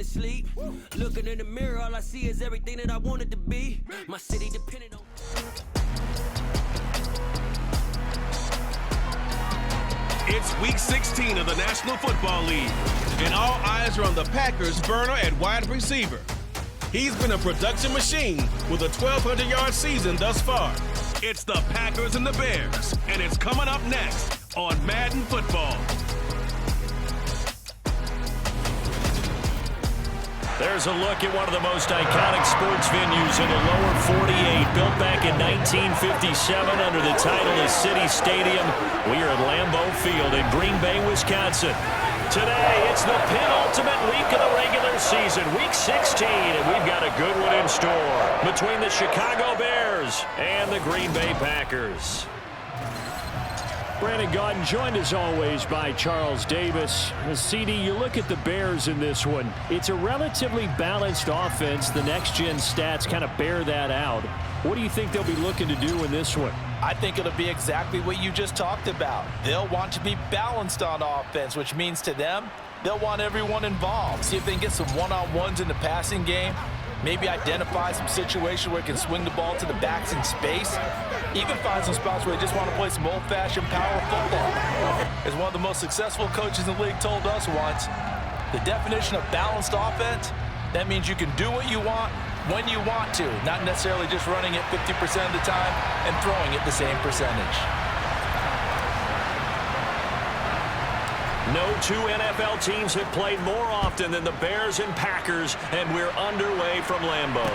to sleep. Looking in the mirror, all I see is everything that I wanted to be. My city depended on. It's week 16 of the National Football League, and all eyes are on the Packers' burner at wide receiver. He's been a production machine with a 1,200-yard season thus far. It's the Packers and the Bears, and it's coming up next on Madden Football. There's a look at one of the most iconic sports venues in the lower 48, built back in 1957 under the title of City Stadium. We are at Lambeau Field in Green Bay, Wisconsin. Today, it's the penultimate week of the regular season, week 16, and we've got a good one in store between the Chicago Bears and the Green Bay Packers. Brandon Gaudin joined as always by Charles Davis. CD, you look at the Bears in this one. It's a relatively balanced offense. The next-gen stats kind of bear that out. What do you think they'll be looking to do in this one? I think it'll be exactly what you just talked about. They'll want to be balanced on offense, which means to them, they'll want everyone involved. See if they can get some one-on-ones in the passing game. Maybe identify some situation where it can swing the ball to the backs in space. Even find some spots where they just want to play some old-fashioned power football. As one of the most successful coaches in the league told us once, the definition of balanced offense, that means you can do what you want when you want to, not necessarily just running it 50% of the time and throwing it the same percentage. No two NFL teams have played more often than the Bears and Packers, and we're underway from Lambeau.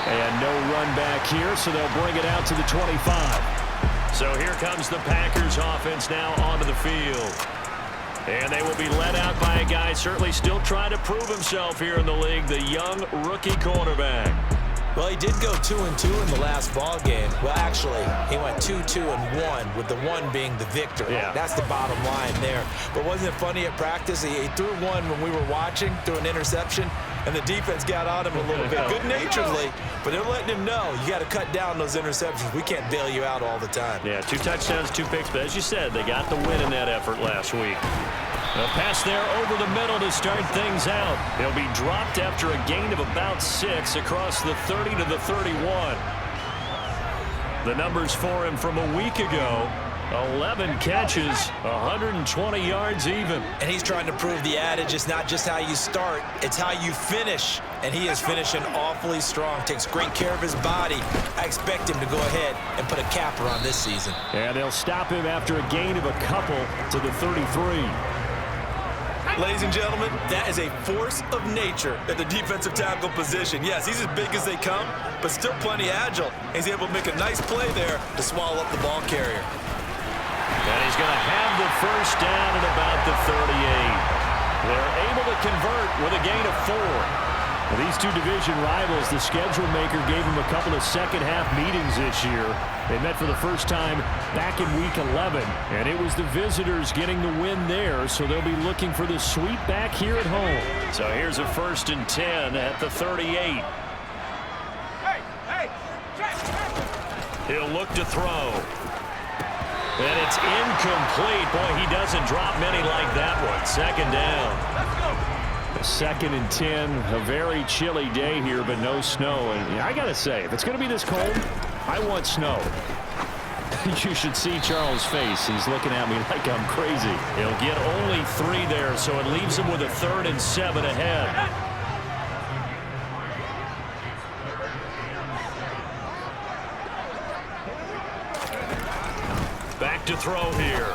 And no run back here, so they'll bring it out to the 25. So here comes the Packers offense now onto the field. And they will be led out by a guy certainly still trying to prove himself here in the league, the young rookie quarterback. Well, he did go 2-2 in the last ball game. Well, actually, he went 2-2-1, with the one being the victory. Yeah. That's the bottom line there. But wasn't it funny at practice? He threw one when we were watching, threw an interception, and the defense got on him a little bit, good-naturedly. But they're letting him know, you got to cut down those interceptions. We can't bail you out all the time. Yeah, 2 touchdowns, 2 picks. But as you said, they got the win in that effort last week. A pass there over the middle to start things out. He'll be dropped after a gain of about 6 across the 30 to the 31. The numbers for him from a week ago, 11 catches, 120 yards even. And he's trying to prove the adage, it's not just how you start, it's how you finish. And he is finishing awfully strong, takes great care of his body. I expect him to go ahead and put a capper on this season. And they'll stop him after a gain of a couple to the 33. Ladies and gentlemen, that is a force of nature at the defensive tackle position. Yes, he's as big as they come, but still plenty agile. He's able to make a nice play there to swallow up the ball carrier. And he's going to have the first down at about the 38. They're able to convert with a gain of 4. Well, these two division rivals, the schedule maker gave them a couple of second-half meetings this year. They met for the first time back in Week 11, and it was the visitors getting the win there, so they'll be looking for the sweep back here at home. So here's a 1st and 10 at the 38. He'll look to throw. And it's incomplete. Boy, he doesn't drop many like that one. 2nd down. 2nd and 10, a very chilly day here, but no snow. And I got to say, if it's going to be this cold, I want snow. You should see Charles' face. He's looking at me like I'm crazy. He'll get only 3 there, so it leaves him with a 3rd and 7 ahead. Back to throw here.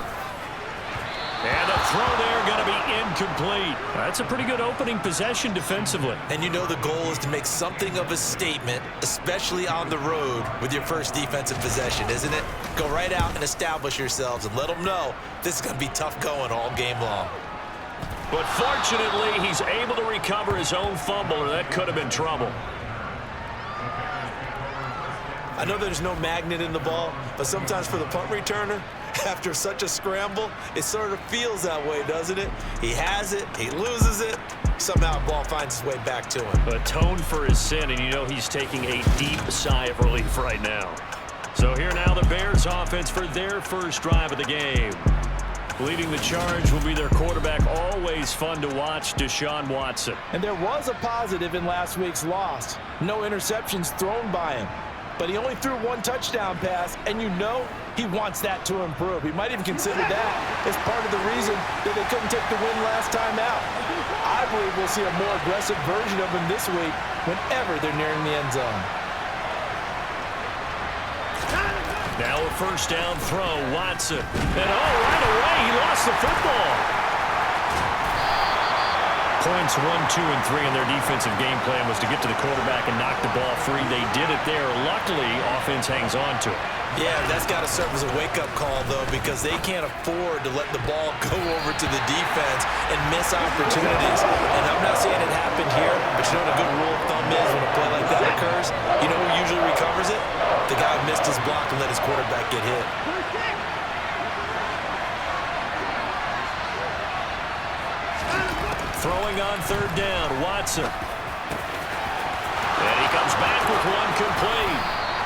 And a throw there going to be incomplete. That's a pretty good opening possession defensively. And you know the goal is to make something of a statement, especially on the road with your first defensive possession, isn't it? Go right out and establish yourselves and let them know this is going to be tough going all game long. But fortunately, he's able to recover his own fumble, or that could have been trouble. I know there's no magnet in the ball, but sometimes for the punt returner, after such a scramble, it sort of feels that way, doesn't it? He has it, he loses it, somehow the ball finds its way back to him. Atoned for his sin, and you know he's taking a deep sigh of relief right now. So here now the Bears offense for their first drive of the game. Leading the charge will be their quarterback. Always fun to watch, Deshaun Watson. And there was a positive in last week's loss. No interceptions thrown by him. But he only threw one touchdown pass, and you know he wants that to improve. He might even consider that as part of the reason that they couldn't take the win last time out. I believe we'll see a more aggressive version of him this week whenever they're nearing the end zone. Now a first down throw, Watson. And right away, he lost the football. Points 1, 2, and 3 in their defensive game plan was to get to the quarterback and knock the ball free. They did it there. Luckily, offense hangs on to it. Yeah, that's got to serve as a wake-up call, though, because they can't afford to let the ball go over to the defense and miss opportunities. And I'm not saying it happened here, but you know what a good rule of thumb is when a play like that occurs? You know who usually recovers it? The guy who missed his block and let his quarterback get hit. Throwing on third down, Watson. And he comes back with one complete.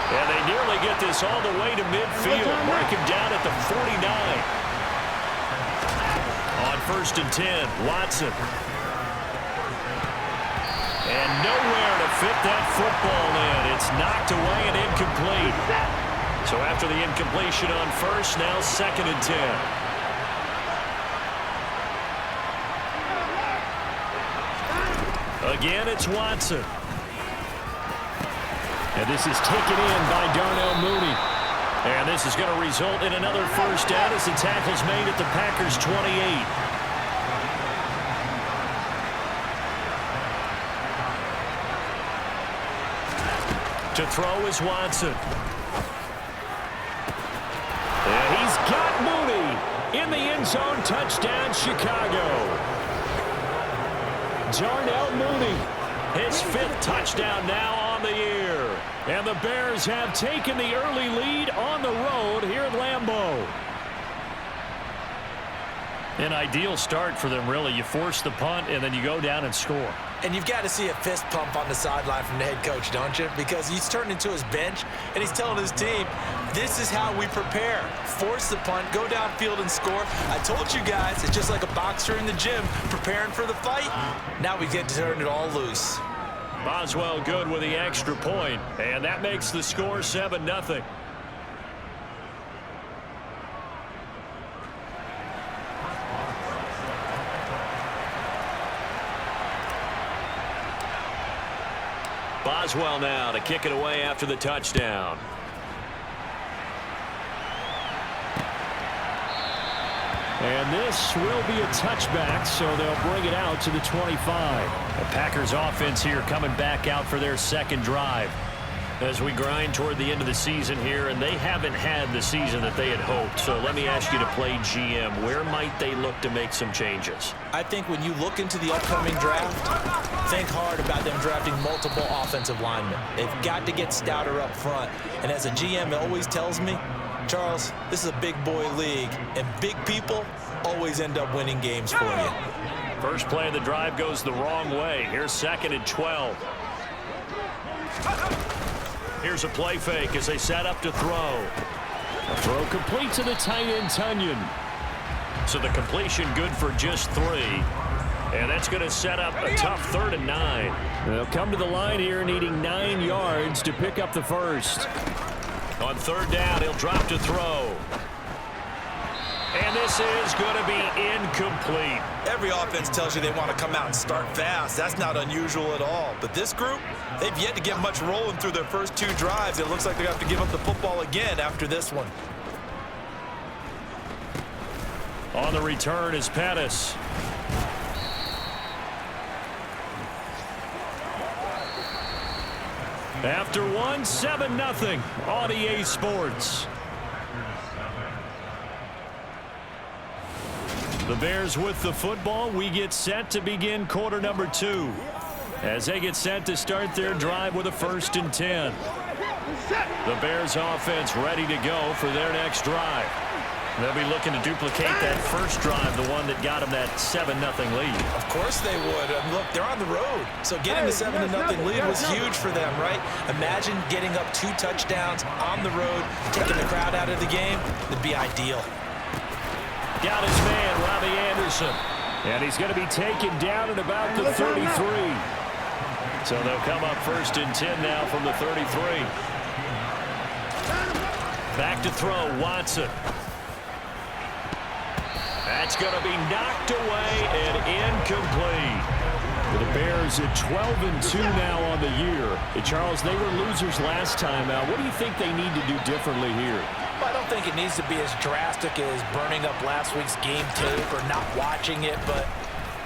And they nearly get this all the way to midfield. Mark him down at the 49. On first and 10, Watson. And nowhere to fit that football in. It's knocked away and incomplete. So after the incompletion on first, now second and 10. Again, it's Watson. And this is taken in by Darnell Mooney. And this is going to result in another first down as the tackle's made at the Packers' 28. To throw is Watson. And he's got Mooney in the end zone. Touchdown, Chicago. Darnell Mooney, his 5th touchdown now on the year. And the Bears have taken the early lead on the road here at Lambeau. An ideal start for them, really. You force the punt, and then you go down and score. And you've got to see a fist pump on the sideline from the head coach, don't you? Because he's turned into his bench, and he's telling his team, this is how we prepare. Force the punt, go downfield and score. I told you guys, it's just like a boxer in the gym preparing for the fight. Now we get to turn it all loose. Boswell good with the extra point, and that makes the score 7-0. Boswell now to kick it away after the touchdown. And this will be a touchback, so they'll bring it out to the 25. The Packers offense here coming back out for their second drive as we grind toward the end of the season here, and they haven't had the season that they had hoped. So let me ask you to play GM. Where might they look to make some changes? I think when you look into the upcoming draft, think hard about them drafting multiple offensive linemen. They've got to get stouter up front. And as a GM, it always tells me, Charles, this is a big boy league, and big people always end up winning games for you. First play of the drive goes the wrong way. Here's second and 12. Here's a play fake as they set up to throw. A throw complete to the tight end, Tunyon. So the completion good for just 3. And that's going to set up a tough 3rd and 9. They'll come to the line here needing 9 yards to pick up the first. On 3rd down, he'll drop to throw. And this is going to be incomplete. Every offense tells you they want to come out and start fast. That's not unusual at all. But this group, they've yet to get much rolling through their first 2 drives. It looks like they're going to have to give up the football again after this one. On the return is Pettis. After one, 7-0 on EA Sports. The Bears with the football. We get set to begin quarter number 2 as they get set to start their drive with a 1st and 10. The Bears offense ready to go for their next drive. They'll be looking to duplicate that first drive, the one that got them that 7-0 lead. Of course they would. Look, they're on the road. So getting the 7-0 lead was huge for them, right? Imagine getting up 2 touchdowns on the road, taking the crowd out of the game. It'd be ideal. Got his man, Robbie Anderson. And he's going to be taken down at about the 33. So they'll come up 1st and 10 now from the 33. Back to throw, Watson. That's going to be knocked away and incomplete. The Bears at 12-2 now on the year. Hey, Charles, they were losers last time out. What do you think they need to do differently here? I don't think it needs to be as drastic as burning up last week's game tape or not watching it, but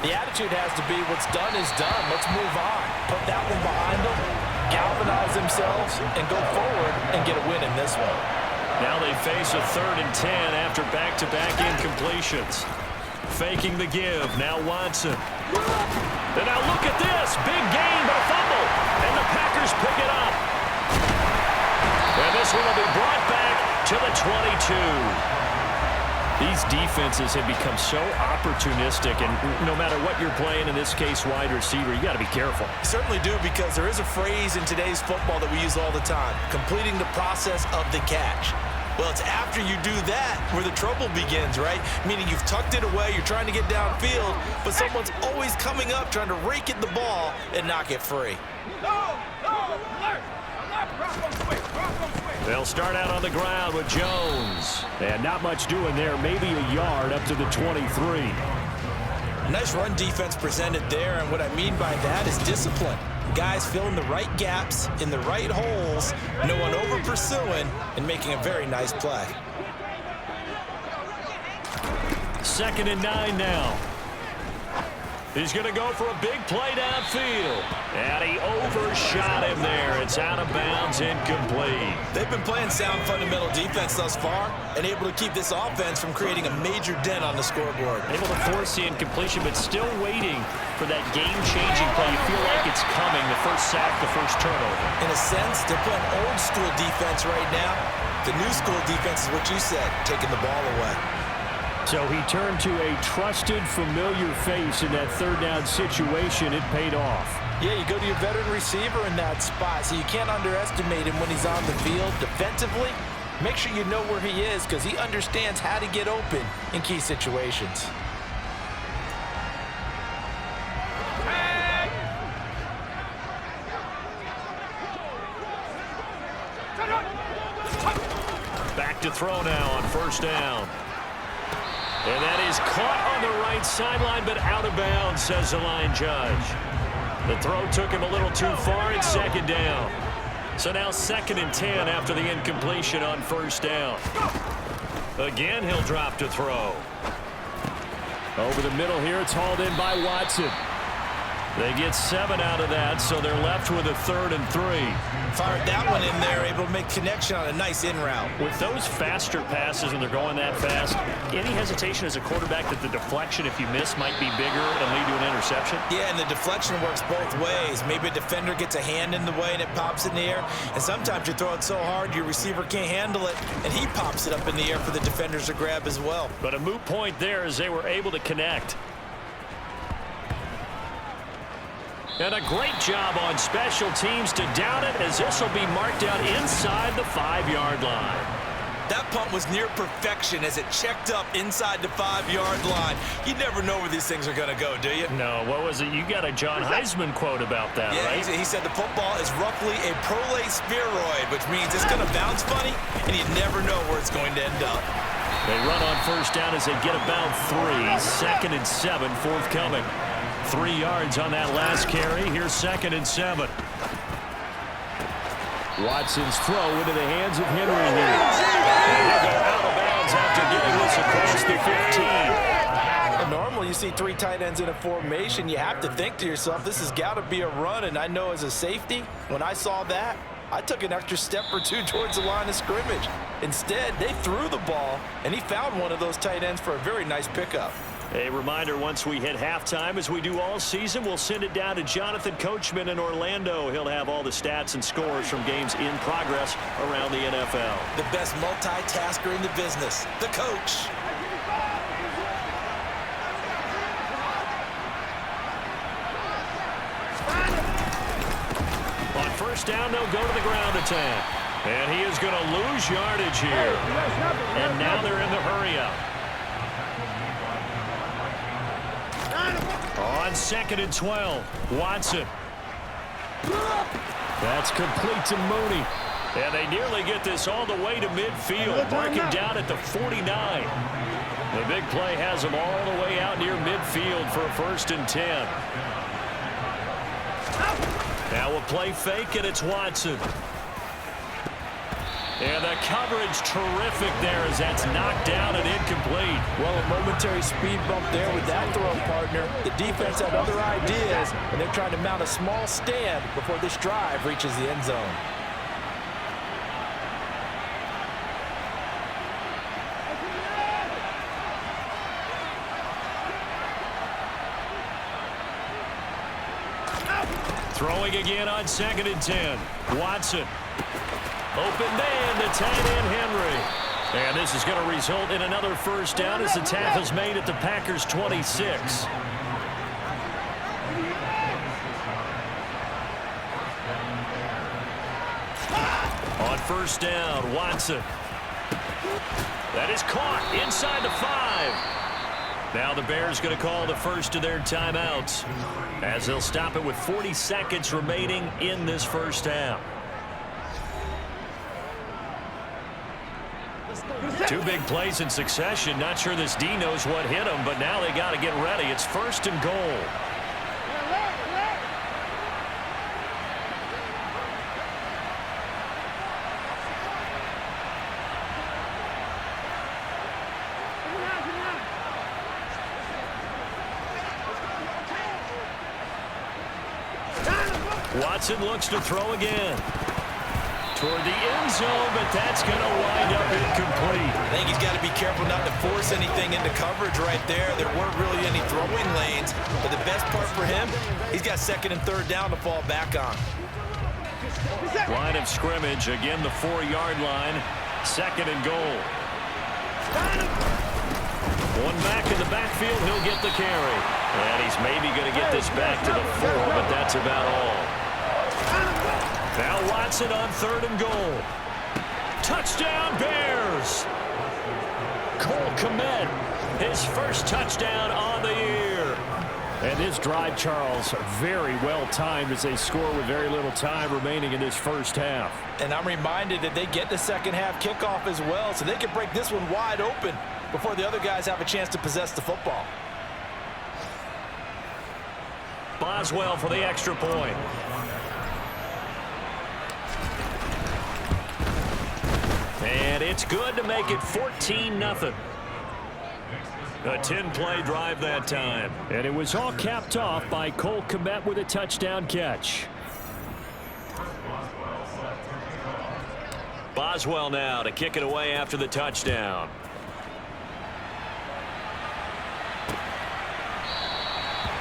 the attitude has to be what's done is done. Let's move on. Put that one behind them, galvanize themselves, and go forward and get a win in this one. Now they face a 3rd and 10 after back-to-back incompletions. Faking the give. Now Watson. And now look at this. Big gain, but a fumble. And the Packers pick it up. And this one will be brought back to the 22. These defenses have become so opportunistic, and no matter what you're playing, in this case wide receiver, you got to be careful. You certainly do, because there is a phrase in today's football that we use all the time: completing the process of the catch. Well, it's after you do that where the trouble begins, right? Meaning you've tucked it away, you're trying to get downfield, but someone's always coming up trying to rake at the ball and knock it free. They'll start out on the ground with Jones. And not much doing there, maybe a yard up to the 23. Nice run defense presented there, and what I mean by that is discipline. Guys filling the right gaps in the right holes, no one over pursuing, and making a very nice play. 2nd and 9 now. He's going to go for a big play downfield. And he overshot him there. It's out of bounds, incomplete. They've been playing sound fundamental defense thus far and able to keep this offense from creating a major dent on the scoreboard. Able to force the incompletion, but still waiting for that game-changing play. You feel like it's coming, the first sack, the first turnover. In a sense, they're playing old-school defense right now. The new-school defense is what you said, taking the ball away. So he turned to a trusted, familiar face in that 3rd down situation. It paid off. Yeah, you go to your veteran receiver in that spot, so you can't underestimate him when he's on the field. Defensively, make sure you know where he is, because he understands how to get open in key situations. Back to throw now on 1st down. And that is caught on the right sideline, but out of bounds, says the line judge. The throw took him a little too far. It's 2nd down. So now 2nd and 10 after the incompletion on 1st down. Again, he'll drop to throw. Over the middle here, it's hauled in by Watson. They get 7 out of that, so they're left with a 3rd and 3. Fired that one in there, able to make connection on a nice in route. With those faster passes, when they're going that fast, any hesitation as a quarterback that the deflection, if you miss, might be bigger and lead to an interception? Yeah, and the deflection works both ways. Maybe a defender gets a hand in the way and it pops in the air, and sometimes you throw it so hard your receiver can't handle it, and he pops it up in the air for the defenders to grab as well. But a moot point there as they were able to connect. And a great job on special teams to down it, as this will be marked out inside the 5-yard line. That punt was near perfection as it checked up inside the 5-yard line. You never know where these things are going to go, do you? No, what was it? You got a John Heisman quote about that, yeah, right? He said the football is roughly a prolate spheroid, which means it's going to bounce funny, and you never know where it's going to end up. They run on 1st down as they get about 3. 2nd and 7 forthcoming. 3 yards on that last carry. Here's 2nd and 7. Watson's throw into the hands of Henry here. And he'll go out of bounds after getting this across the 15. Normally you see 3 tight ends in a formation. You have to think to yourself, this has got to be a run. And I know as a safety, when I saw that, I took an extra step or 2 towards the line of scrimmage. Instead, they threw the ball, and he found one of those tight ends for a very nice pickup. A reminder, once we hit halftime, as we do all season, we'll send it down to Jonathan Coachman in Orlando. He'll have all the stats and scores from games in progress around the NFL. The best multitasker in the business, the coach. On 1st down, they'll go to the ground attack. And he is going to lose yardage here. And now they're in the hurry-up. On 2nd and 12, Watson. That's complete to Mooney. And they nearly get this all the way to midfield. Marking down at the 49. The big play has them all the way out near midfield for a 1st and 10. Now a play fake, and it's Watson. And the coverage terrific there as that's knocked down and incomplete. Well, a momentary speed bump there with that throw, partner. The defense had other ideas, and they're trying to mount a small stand before this drive reaches the end zone. Throwing again on 2nd and 10. Watson. Open man to tight end Henry. And this is going to result in another 1st down as the tackle's made at the Packers' 26. On 1st down, Watson. That is caught inside the 5. Now the Bears going to call the first of their timeouts as they'll stop it with 40 seconds remaining in this 1st half. 2 big plays in succession. Not sure this D knows what hit him, but now they got to get ready. It's 1st and goal. Watson looks to throw again. Toward the end zone, but that's going to wind up incomplete. I think he's got to be careful not to force anything into coverage right there. There weren't really any throwing lanes, but the best part for him, he's got 2nd and 3rd down to fall back on. Line of scrimmage, again the 4-yard line, 2nd and goal. One back in the backfield, he'll get the carry. And he's maybe going to get this back to the 4, but that's about all. Now Watson on 3rd and goal. Touchdown Bears! Cole Kmet, his 1st touchdown on the year. And this drive, Charles, very well timed as they score with very little time remaining in this 1st half. And I'm reminded that they get the 2nd half kickoff as well, so they can break this one wide open before the other guys have a chance to possess the football. Boswell for the extra point. And it's good to make it 14-0. A 10-play drive that time. And it was all capped off by Cole Kmet with a touchdown catch. Boswell now to kick it away after the touchdown.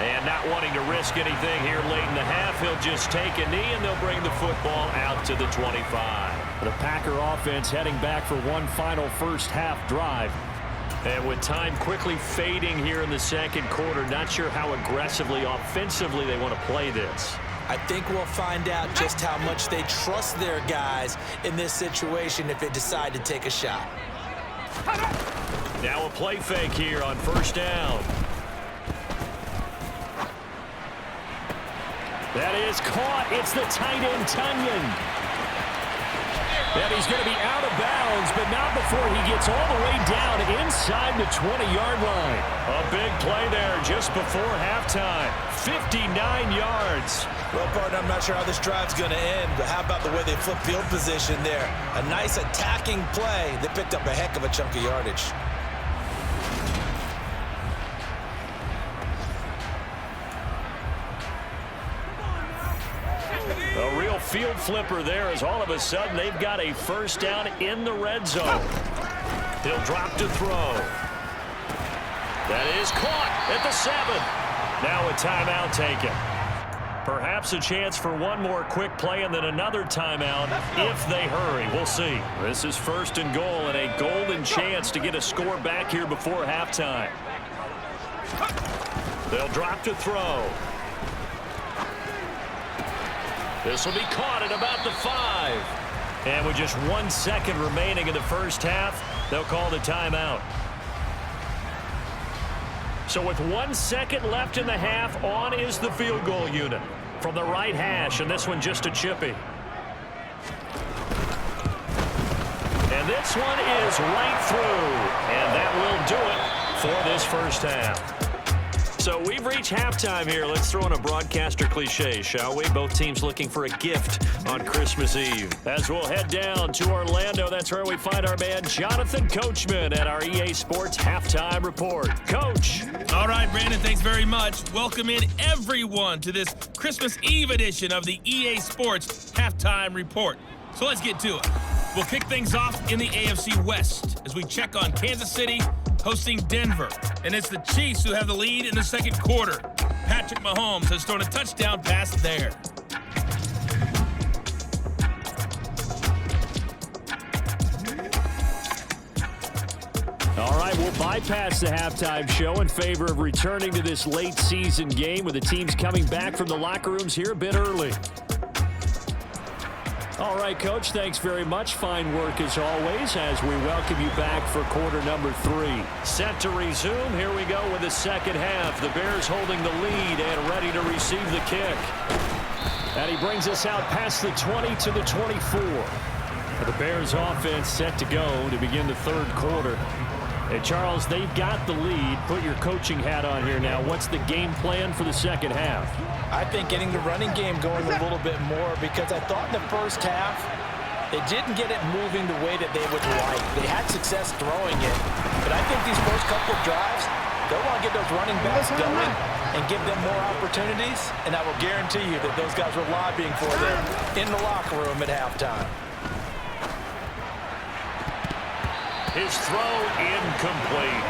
And not wanting to risk anything here late in the half, he'll just take a knee and they'll bring the football out to the 25. The Packer offense heading back for one final 1st half drive. And with time quickly fading here in the 2nd quarter, not sure how aggressively, offensively they want to play this. I think we'll find out just how much they trust their guys in this situation if they decide to take a shot. Now a play fake here on 1st down. That is caught. It's the tight end, Tunyon. And he's going to be out of bounds, but not before he gets all the way down inside the 20-yard line. A big play there just before halftime. 59 yards. Well, partner, I'm not sure how this drive's going to end, but how about the way they flip field position there? A nice attacking play that picked up a heck of a chunk of yardage. A real field flipper there as all of a sudden they've got a 1st down in the red zone. He'll drop to throw. That is caught at the 7. Now a timeout taken. Perhaps a chance for one more quick play and then another timeout if they hurry. We'll see. This is 1st and goal and a golden chance to get a score back here before halftime. They'll drop to throw. This will be caught at about the 5. And with just 1 second remaining in the 1st half, they'll call the timeout. So with 1 second left in the half, on is the field goal unit from the right hash, and this one just a chippy. And this one is right through, and that will do it for this first half. So we've reached halftime here. Let's throw in a broadcaster cliche, shall we? Both teams looking for a gift on Christmas Eve. As we'll head down to Orlando, that's where we find our man Jonathan Coachman at our EA Sports Halftime Report. Coach. All right, Brandon, thanks very much. Welcome in everyone to this Christmas Eve edition of the EA Sports Halftime Report. So let's get to it. We'll kick things off in the AFC West as we check on Kansas City hosting Denver. And it's the Chiefs who have the lead in the second quarter. Patrick Mahomes has thrown a touchdown pass there. All right, we'll bypass the halftime show in favor of returning to this late season game with the teams coming back from the locker rooms here a bit early. All right, Coach, thanks very much. Fine work as always as we welcome you back for quarter number 3. Set to resume. Here we go with the second half. The Bears holding the lead and ready to receive the kick. And he brings us out past the 20 to the 24. The Bears offense set to go to begin the third quarter. Hey, Charles, they've got the lead. Put your coaching hat on here now. What's the game plan for the second half? I think getting the running game going a little bit more because I thought in the first half they didn't get it moving the way that they would like. They had success throwing it, but I think these first couple of drives, they'll want to get those running backs going and give them more opportunities, and I will guarantee you that those guys were lobbying for them in the locker room at halftime. His throw incomplete.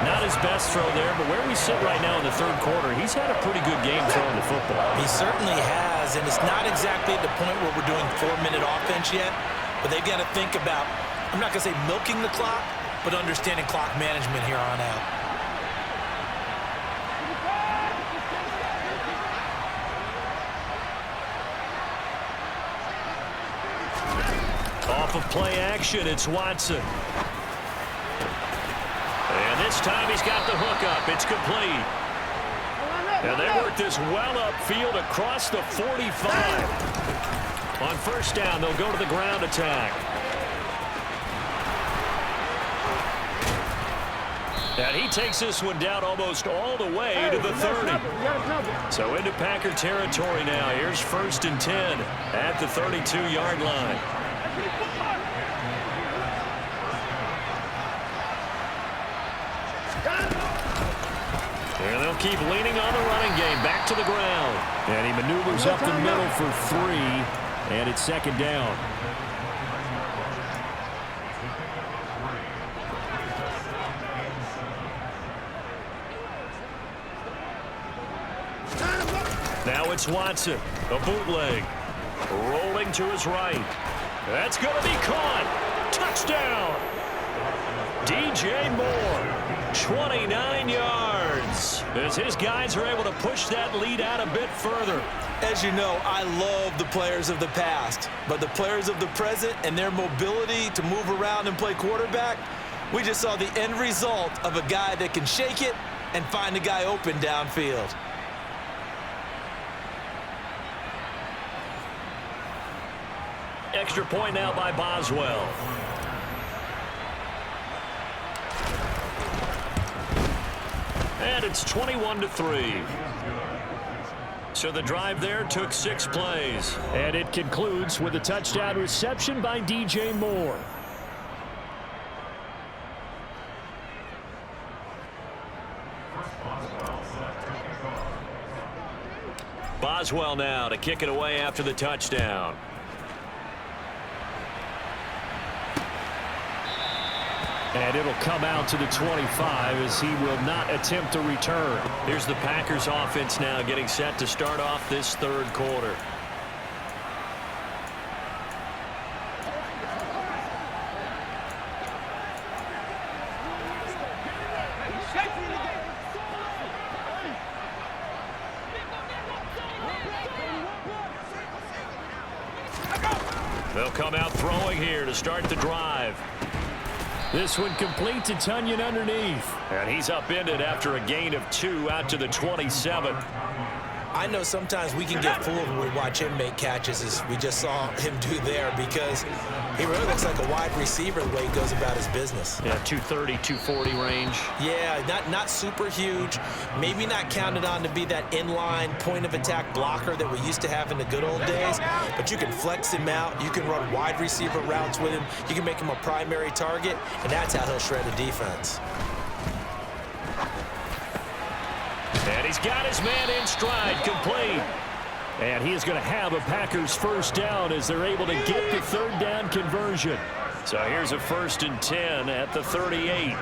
Not his best throw there, but where we sit right now in the third quarter, he's had a pretty good game throwing the football. He certainly has, and it's not exactly at the point where we're doing 4-minute offense yet, but they've got to think about, I'm not going to say milking the clock, but understanding clock management here on out. Off of play action, it's Watson. And this time he's got the hook up. It's complete. And they work this well upfield across the 45. On first down, they'll go to the ground attack. And he takes this one down almost all the way to the 30. So into Packer territory now. Here's 1st and 10 at the 32-yard line. And they'll keep leaning on the running game. Back to the ground. And he maneuvers up the middle for 3. And it's second down. Now it's Watson. A bootleg. Rolling to his right. That's going to be caught. Touchdown. DJ Moore, 29 yards. As his guys are able to push that lead out a bit further. As you know, I love the players of the past, but the players of the present and their mobility to move around and play quarterback, we just saw the end result of a guy that can shake it and find a guy open downfield. Extra point now by Boswell. And it's 21-3. So the drive there took 6 plays. And it concludes with a touchdown reception by DJ Moore. Boswell now to kick it away after the touchdown. And it'll come out to the 25 as he will not attempt to return. Here's the Packers offense now getting set to start off this third quarter. They'll come out throwing here to start the drive. This one complete to Tunyon underneath. And he's upended after a gain of 2 out to the 27. I know sometimes we can get fooled when we watch him make catches, as we just saw him do there, because he really looks like a wide receiver the way he goes about his business. Yeah, 230, 240 range. Yeah, not super huge. Maybe not counted on to be that inline point-of-attack blocker that we used to have in the good old days, but you can flex him out. You can run wide receiver routes with him. You can make him a primary target, and that's how he'll shred a defense. And he's got his man in stride, complete. And he is going to have a Packers first down as they're able to get the third down conversion. So here's a 1st and 10 at the 38.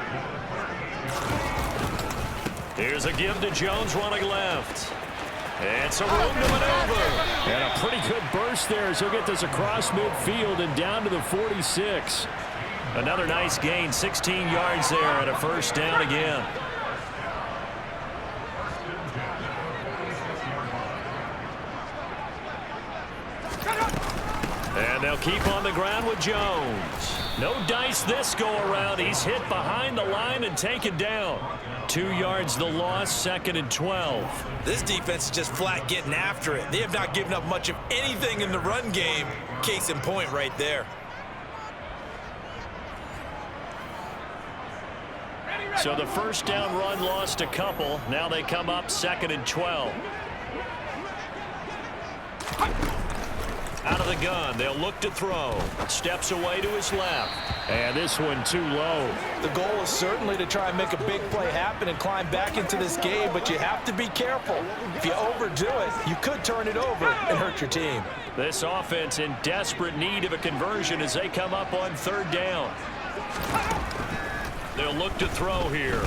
Here's a give to Jones running left. It's a room to maneuver. And a pretty good burst there as he'll get this across midfield and down to the 46. Another nice gain, 16 yards there at a first down again. And they'll keep on the ground with Jones. No dice this go around. He's hit behind the line and taken down. 2 yards the loss, 2nd and 12. This defense is just flat getting after it. They have not given up much of anything in the run game. Case in point right there. So the first down run lost a couple. Now they come up 2nd and 12. Out of the gun, they'll look to throw. Steps away to his left. And this one too low. The goal is certainly to try and make a big play happen and climb back into this game, but you have to be careful. If you overdo it, you could turn it over and hurt your team. This offense in desperate need of a conversion as they come up on 3rd down. They'll look to throw here.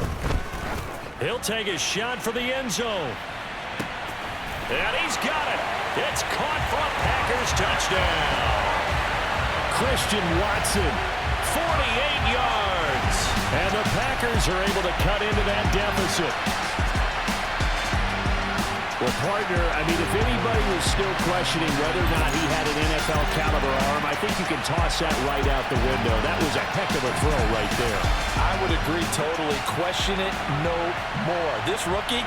He'll take a shot for the end zone. And he's got it. It's caught for a Packers touchdown. Christian Watson, 48 yards. And the Packers are able to cut into that deficit. Well, partner, I mean, if anybody was still questioning whether or not he had an NFL caliber arm, I think you can toss that right out the window. That was a heck of a throw right there. I would agree totally. Question it no more. This rookie,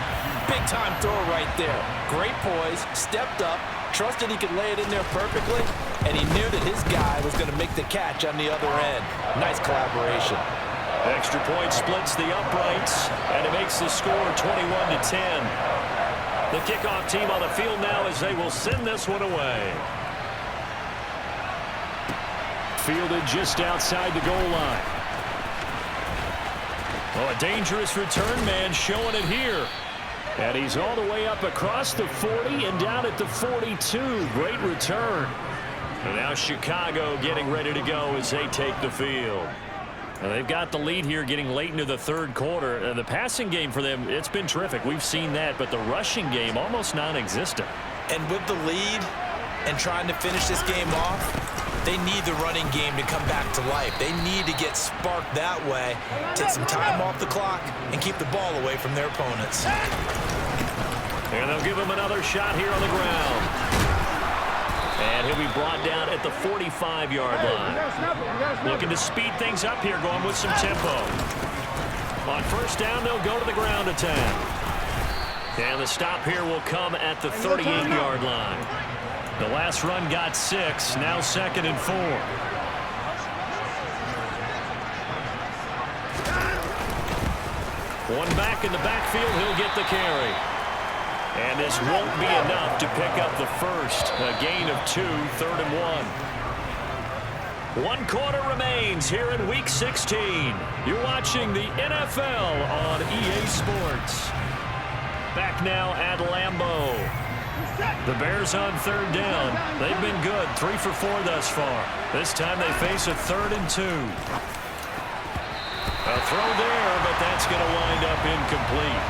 big-time throw right there. Great poise, stepped up, trusted he could lay it in there perfectly, and he knew that his guy was going to make the catch on the other end. Nice collaboration. Extra point splits the uprights, and it makes the score 21-10. The kickoff team on the field now as they will send this one away. Fielded just outside the goal line. Oh, a dangerous return man showing it here. And he's all the way up across the 40 and down at the 42. Great return. And now Chicago getting ready to go as they take the field. And they've got the lead here getting late into the 3rd quarter. The passing game for them, it's been terrific. We've seen that, but the rushing game almost non-existent. And with the lead and trying to finish this game off, they need the running game to come back to life. They need to get sparked that way, take some time off the clock, and keep the ball away from their opponents. And they'll give him another shot here on the ground. And he'll be brought down at the 45-yard line. Looking to speed things up here, going with some tempo. On 1st down, they'll go to the ground attack. And the stop here will come at the 38-yard line. The last run got 6, now 2nd and 4. One back in the backfield, he'll get the carry. And this won't be enough to pick up the first. A gain of 2, 3rd and 1. 1 quarter remains here in Week 16. You're watching the NFL on EA Sports. Back now at Lambeau. The Bears on 3rd down. They've been good, 3 for 4 thus far. This time they face a 3rd and 2. A throw there, but that's going to wind up incomplete.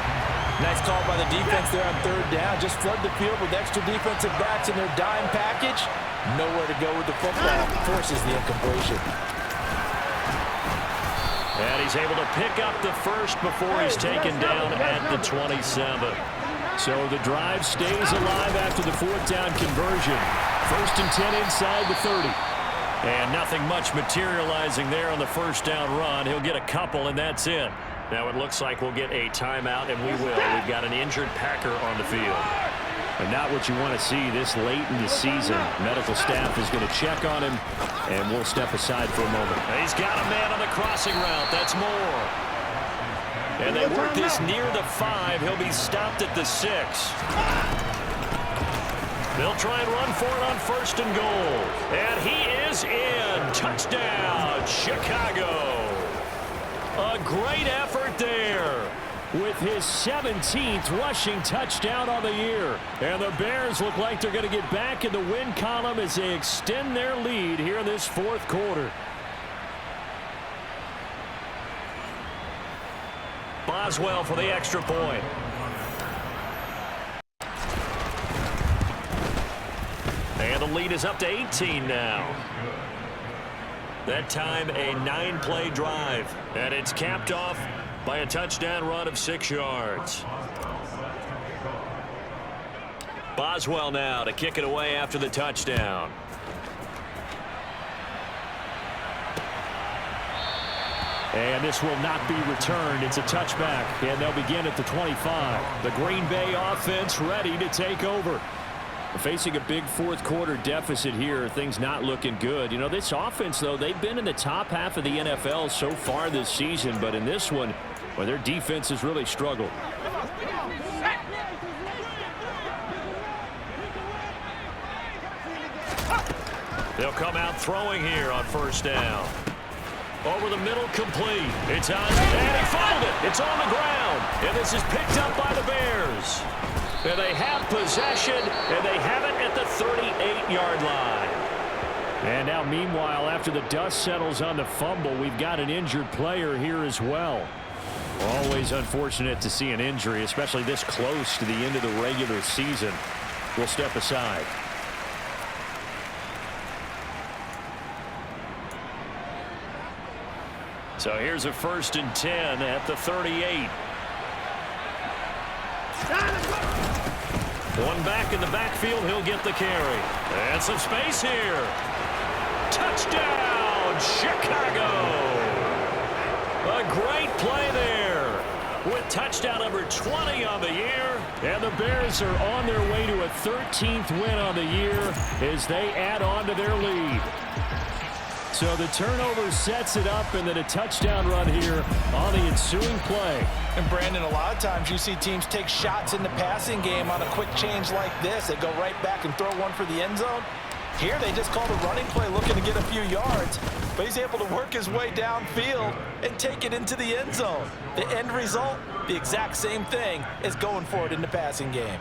Nice call by the defense there on 3rd down. Just flood the field with extra defensive backs in their dime package. Nowhere to go with the football. Forces the incompletion. And he's able to pick up the first before he's taken down at the 27. So the drive stays alive after the 4th down conversion. 1st and 10 inside the 30. And nothing much materializing there on the first down run. He'll get a couple, and that's it. Now it looks like we'll get a timeout, and we will. We've got an injured Packer on the field. And not what you want to see this late in the season. Medical staff is going to check on him, and we'll step aside for a moment. He's got a man on the crossing route. That's Moore. And they work this near the 5. He'll be stopped at the 6. They'll try and run for it on first and goal. And he is in. Touchdown, Chicago. A great effort there with his 17th rushing touchdown on the year. And the Bears look like they're going to get back in the win column as they extend their lead here in this fourth quarter. Boswell for the extra point. And the lead is up to 18 now. That time a 9-play drive. And it's capped off by a touchdown run of 6 yards. Boswell now to kick it away after the touchdown. And this will not be returned. It's a touchback, and they'll begin at the 25. The Green Bay offense ready to take over. Facing a big fourth quarter deficit here, things not looking good. You know, this offense, though, they've been in the top half of the NFL so far this season, but in this one, well, their defense has really struggled. They'll come out throwing here on first down. Over the middle, complete. It's on, and he fouled it. It's on the ground, and this is picked up by the Bears. And they have possession, and they have it at the 38-yard line. And now, meanwhile, after the dust settles on the fumble, we've got an injured player here as well. Always unfortunate to see an injury, especially this close to the end of the regular season. We'll step aside. So here's a 1st and 10 at the 38. One back in the backfield. He'll get the carry. And some space here. Touchdown, Chicago. A great play there with touchdown number 20 on the year. And the Bears are on their way to a 13th win on the year as they add on to their lead. So the turnover sets it up, and then a touchdown run here on the ensuing play. And Brandon, a lot of times you see teams take shots in the passing game on a quick change like this. They go right back and throw one for the end zone. Here they just called a running play looking to get a few yards, but he's able to work his way downfield and take it into the end zone. The end result, the exact same thing as going for it in the passing game.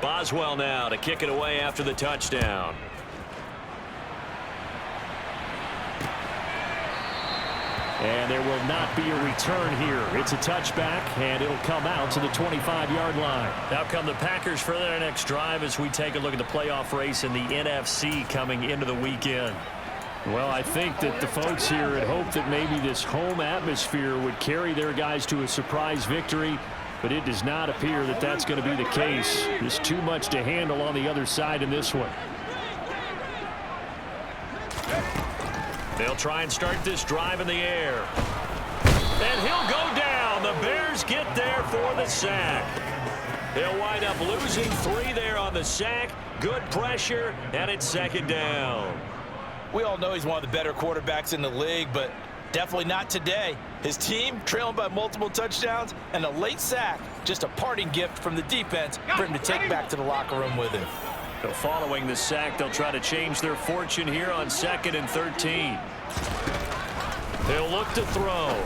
Boswell now to kick it away after the touchdown. And there will not be a return here. It's a touchback, and it'll come out to the 25-yard line. Now come the Packers for their next drive as we take a look at the playoff race in the NFC coming into the weekend. Well, I think that the folks here had hoped that maybe this home atmosphere would carry their guys to a surprise victory, but it does not appear that that's going to be the case. There's too much to handle on the other side in this one. They'll try and start this drive in the air. And he'll go down. The Bears get there for the sack. They'll wind up losing 3 there on the sack. Good pressure, and it's 2nd down. We all know he's one of the better quarterbacks in the league, but definitely not today. His team trailing by multiple touchdowns and a late sack. Just a parting gift from the defense for him to take back to the locker room with him. So following the sack, they'll try to change their fortune here on 2nd and 13. They'll look to throw.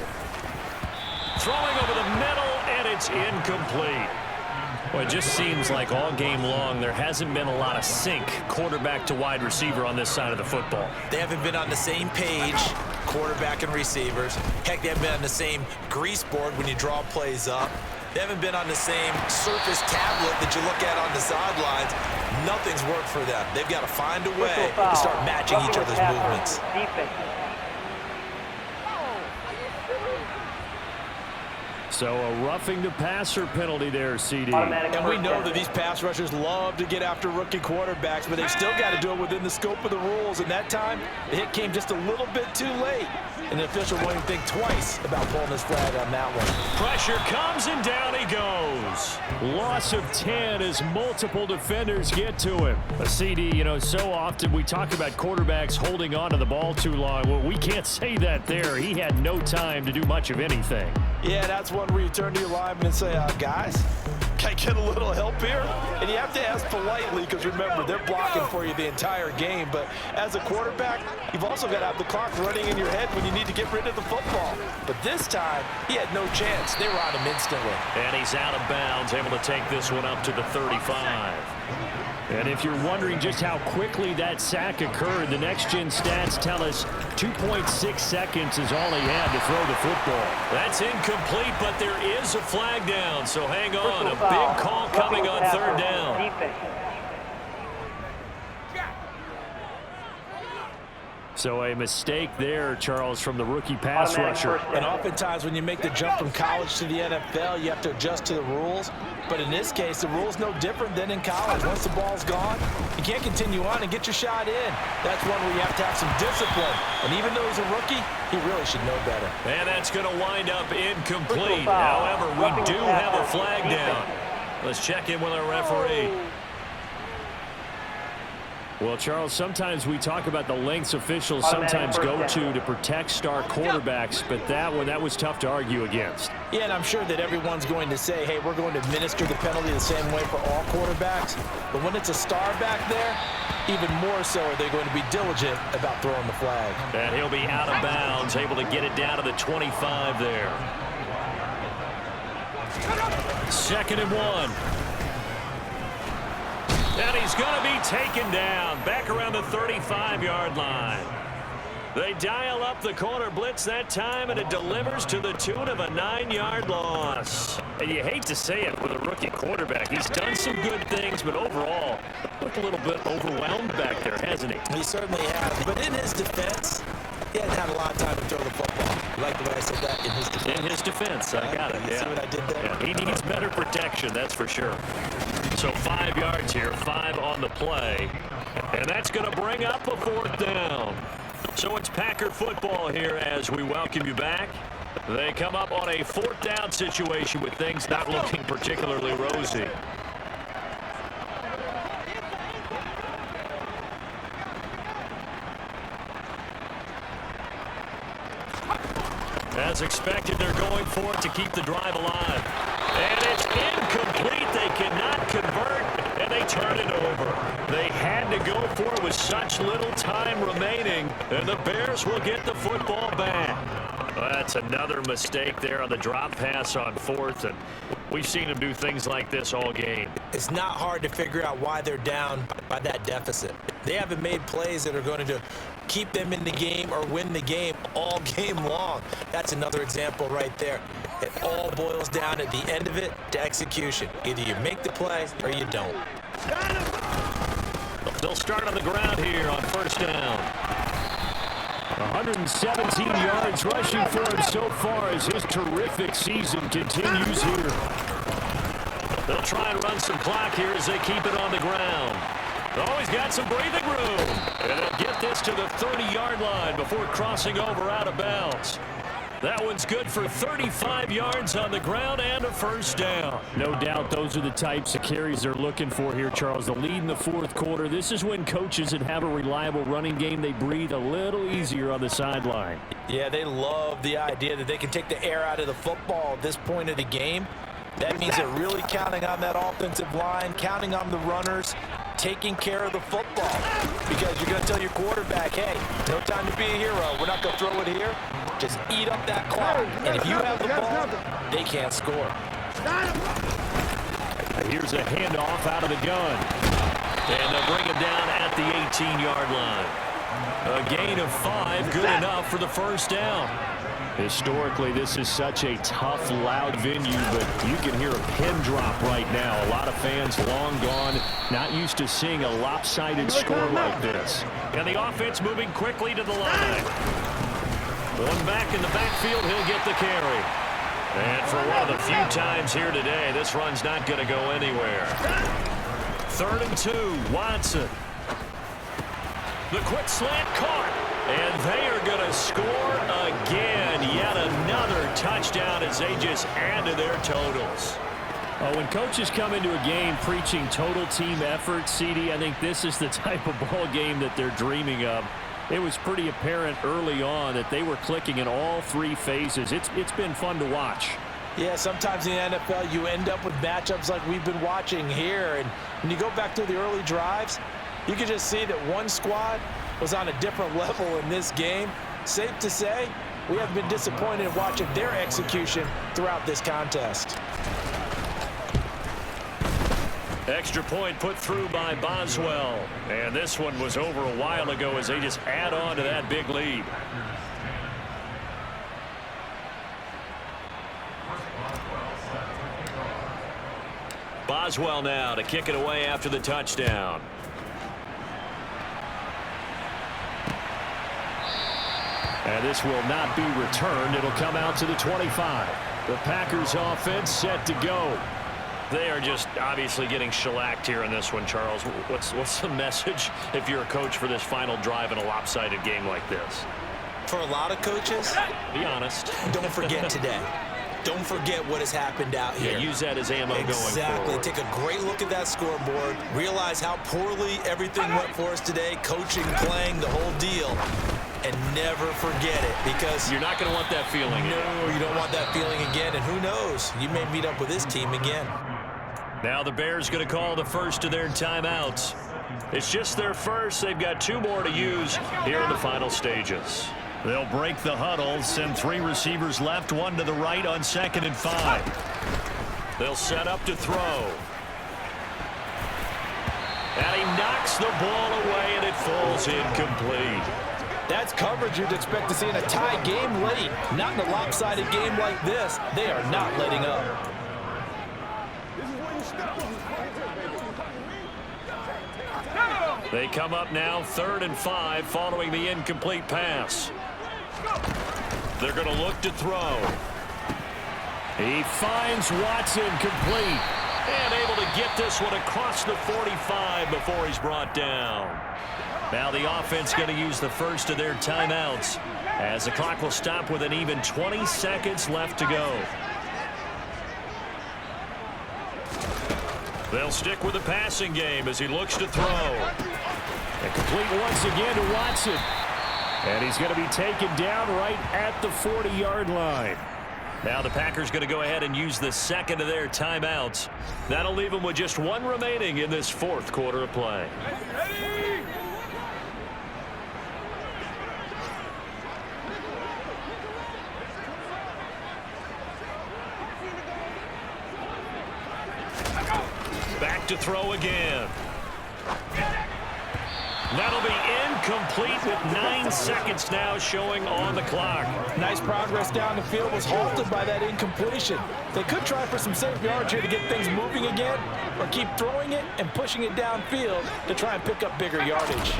Throwing over the middle, and it's incomplete. Well, it just seems like all game long there hasn't been a lot of sync quarterback to wide receiver on this side of the football. They haven't been on the same page, quarterback and receivers. Heck, they haven't been on the same grease board when you draw plays up. They haven't been on the same surface tablet that you look at on the sidelines. Nothing's worked for them. They've got to find a way to start matching each other's movements. So a roughing the passer penalty there, CD. And we know that these pass rushers love to get after rookie quarterbacks, but they still got to do it within the scope of the rules. And that time, the hit came just a little bit too late. And the official won't even think twice about pulling his flag on that one. Pressure comes and down he goes. Loss of 10 as multiple defenders get to him. A CD, you know, so often we talk about quarterbacks holding on to the ball too long. Well, we can't say that there. He had no time to do much of anything. Yeah, that's one where you turn to your lineman and say, guys, can I get a little help here? And you have to ask politely because, remember, they're blocking for you the entire game. But as a quarterback, you've also got to have the clock running in your head when you need to get rid of the football. But this time, he had no chance. They were on him instantly. And he's out of bounds, able to take this one up to the 35. And if you're wondering just how quickly that sack occurred, the next-gen stats tell us 2.6 seconds is all he had to throw the football. That's incomplete, but there is a flag down, so hang on. A big call coming on third down. So a mistake there, Charles, from the rookie pass rusher. And oftentimes when you make the jump from college to the NFL, you have to adjust to the rules. But in this case, the rule's no different than in college. Once the ball's gone, you can't continue on and get your shot in. That's one where you have to have some discipline. And even though he's a rookie, he really should know better. And that's going to wind up incomplete. However, we do have a flag down. Let's check in with our referee. Well, Charles, sometimes we talk about the lengths officials sometimes go to protect star quarterbacks, but that one, that was tough to argue against. Yeah, and I'm sure that everyone's going to say, hey, we're going to administer the penalty the same way for all quarterbacks. But when it's a star back there, even more so are they going to be diligent about throwing the flag. And he'll be out of bounds, able to get it down to the 25 there. 2nd and 1. And he's going to be taken down back around the 35-yard line. They dial up the corner blitz that time, and it delivers to the tune of a 9-yard loss. And you hate to say it with a rookie quarterback. He's done some good things, but overall, looked a little bit overwhelmed back there, hasn't he? He certainly has. But in his defense, he hasn't had a lot of time to throw the football. You like the way I said that? In his defense. In his defense, I got it. You see what I did there? Yeah, he needs better protection, that's for sure. So 5 yards here, 5 on the play. And that's going to bring up a 4th down. So it's Packer football here as we welcome you back. They come up on a 4th down situation with things not looking particularly rosy. As expected, they're going for it to keep the drive alive. And it's incomplete. They cannot convert, and they turn it over. They had to go for it with such little time remaining, and the Bears will get the football back. Well, that's another mistake there on the drop pass on 4th, and we've seen them do things like this all game. It's not hard to figure out why they're down by that deficit. They haven't made plays that are going to keep them in the game or win the game all game long. That's another example right there. It all boils down at the end of it to execution. Either you make the play or you don't. They'll start on the ground here on 1st down. 117 yards rushing for him so far as his terrific season continues here. They'll try and run some clock here as they keep it on the ground. Oh, he's got some breathing room. And they'll get this to the 30-yard line before crossing over out of bounds. That one's good for 35 yards on the ground and a 1st down. No doubt those are the types of carries they're looking for here, Charles. The lead in the 4th quarter. This is when coaches that have a reliable running game, they breathe a little easier on the sideline. Yeah, they love the idea that they can take the air out of the football at this point of the game. That means they're really counting on that offensive line, counting on the runners, taking care of the football. Because you're going to tell your quarterback, hey, no time to be a hero. We're not going to throw it here. Just eat up that clock. And if you have the ball, they can't score. Here's a handoff out of the gun. And they'll bring him down at the 18-yard line. A gain of 5, good enough for the 1st down. Historically, this is such a tough, loud venue, but you can hear a pin drop right now. A lot of fans long gone, not used to seeing a lopsided score like this. And the offense moving quickly to the line. One back in the backfield, he'll get the carry. And for one of the few times here today, this run's not going to go anywhere. 3rd and 2, Watson. The quick slant caught. And they are going to score again. Yet another touchdown as they just add to their totals. When coaches come into a game preaching total team effort, CD, I think this is the type of ball game that they're dreaming of. It was pretty apparent early on that they were clicking in all 3 phases. It's been fun to watch. Yeah, sometimes in the NFL you end up with matchups like we've been watching here. And when you go back to the early drives, you can just see that one squad was on a different level in this game. Safe to say, we have been disappointed in watching their execution throughout this contest. Extra point put through by Boswell. And this one was over a while ago as they just add on to that big lead. Boswell now to kick it away after the touchdown. And this will not be returned. It'll come out to the 25. The Packers offense set to go. They are just obviously getting shellacked here in this one, Charles. What's the message if you're a coach for this final drive in a lopsided game like this? For a lot of coaches, be honest. Don't forget today. Don't forget what has happened out here. Yeah, use that as ammo going forward. Exactly. Take a great look at that scoreboard. Realize how poorly everything went for us today. Coaching, playing, the whole deal. And never forget it, because you're not going to want that feeling again. No, you don't want that feeling again. And who knows? You may meet up with this team again. Now the Bears going to call the first of their timeouts. It's just their first. They've got 2 more to use here in the final stages. They'll break the huddle, send 3 receivers left, 1 to the right on 2nd and 5. They'll set up to throw. And he knocks the ball away, and it falls incomplete. That's coverage you'd expect to see in a tie game late. Not in a lopsided game like this. They are not letting up. They come up now 3rd and 5 following the incomplete pass. They're going to look to throw. He finds Watson complete. And able to get this one across the 45 before he's brought down. Now the offense going to use the first of their timeouts as the clock will stop with an even 20 seconds left to go. They'll stick with the passing game as he looks to throw. And complete once again to Watson. And he's going to be taken down right at the 40-yard line. Now the Packers going to go ahead and use the second of their timeouts. That'll leave them with just 1 remaining in this 4th quarter of play. Back to throw again. That'll be incomplete with 9 seconds now showing on the clock. Nice progress down the field was halted by that incompletion. They could try for some safe yards here to get things moving again, or keep throwing it and pushing it downfield to try and pick up bigger yardage.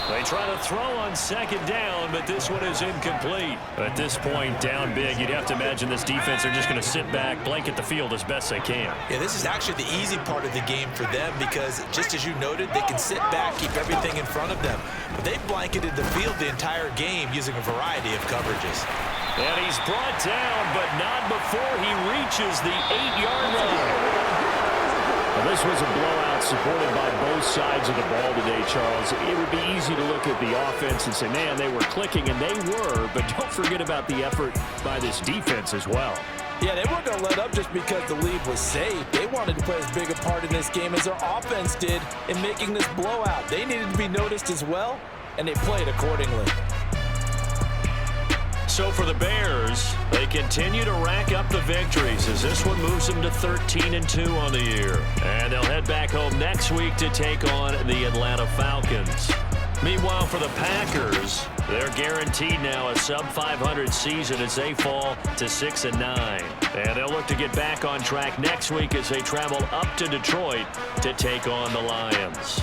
They try to throw on 2nd down, but this one is incomplete. At this point, down big, you'd have to imagine this defense are just going to sit back, blanket the field as best they can. Yeah, this is actually the easy part of the game for them, because just as you noted, they can sit back, keep everything in front of them. But they blanketed the field the entire game using a variety of coverages. And he's brought down, but not before he reaches the 8-yard line. Well, this was a blowout supported by both sides of the ball today, Charles. It would be easy to look at the offense and say, man, they were clicking, and they were, but don't forget about the effort by this defense as well. Yeah, they weren't going to let up just because the lead was safe. They wanted to play as big a part in this game as their offense did in making this blowout. They needed to be noticed as well, and they played accordingly. So for the Bears, they continue to rack up the victories as this one moves them to 13-2 on the year. And they'll head back home next week to take on the Atlanta Falcons. Meanwhile, for the Packers, they're guaranteed now a sub-500 season as they fall to 6-9. And they'll look to get back on track next week as they travel up to Detroit to take on the Lions.